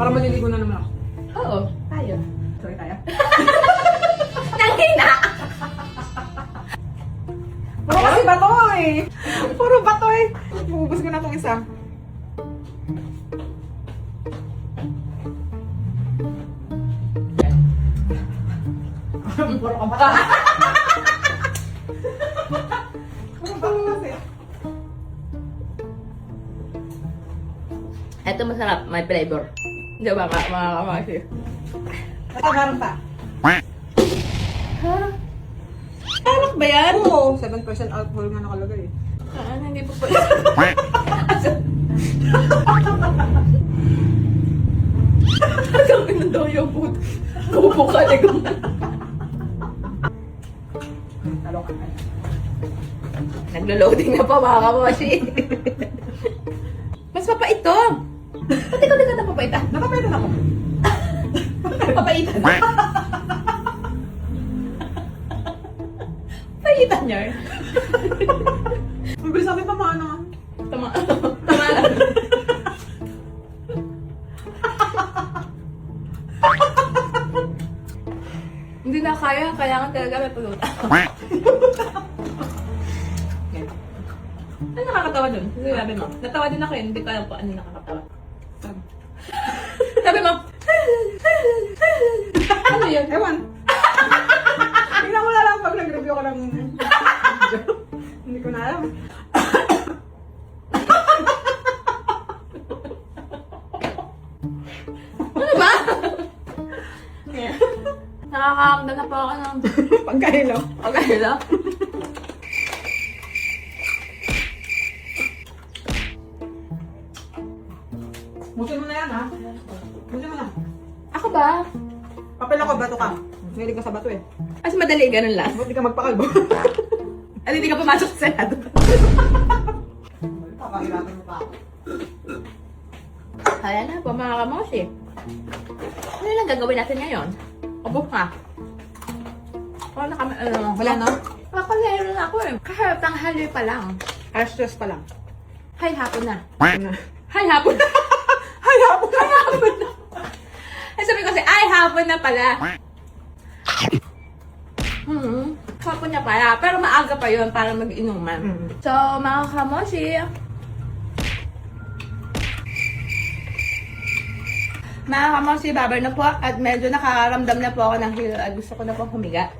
Para maliligo na naman ako. Oo, tayo. Sorry tayo. Nanghina! Puro kasi bato eh. Puro bato eh. Ubus ko na itong isa. Puro ka bata. Puro bato kasi. Ito masarap, may flavor. Di ba mga kamasi? Natamaran pa. Ha? Alak ba yan? Oo, 7% alcohol nga nakalagay eh. Hindi po pala. Ang pinundaw yung puto. Kupo ka, ligo. Talo ka. Naglo-loading na pa mga kamasi. Mas papait to. Pati ko na napapaitan. Napapaitan ako. Napapaitan. Paitan niya. Ang bilis natin pamana. Tama. Tama lang. Hindi na kaya, kailangan talaga may pulutan. Ano nakakatawa dun? Sabi mo. Natawa din ako yun, hindi ko alam kung ano nakakatawa. Sabi mo, ano yun? Ewan. Tingnan mo na lang pag nag-review ko ng hindi ko na alam. Ano ba? Nakakakamdam na po ako ng Pagkahilo. pagkahilo. Musin mo na yan ha. Musin mo na. Ako ba? Papel ako, bato ka. Mahilig ka sa bato eh. Mas madali, ganun lang. Ba't di ka magpakalbo? At hindi ka pumasok sa Senado. Pakahirapan mo pa ako. Kaya na po mga kamoshi. Ano lang gagawin natin ngayon? Ubok ka. Wala na kami, Wala na? Makalero na ako eh. Kasi tanghali pa lang. Stress pa lang. Hay, hapon na. Ano? Hay, hapon na. Ay, hapon na! Hapon na. Ay, sabi ko kasi, ay, hapon na pala. Hapon na pala. Pero maaga pa yun para mag-inuman. So, mga kamoshi, babar na po at medyo nakakaramdam na po ako ng hilo at gusto ko na po humiga.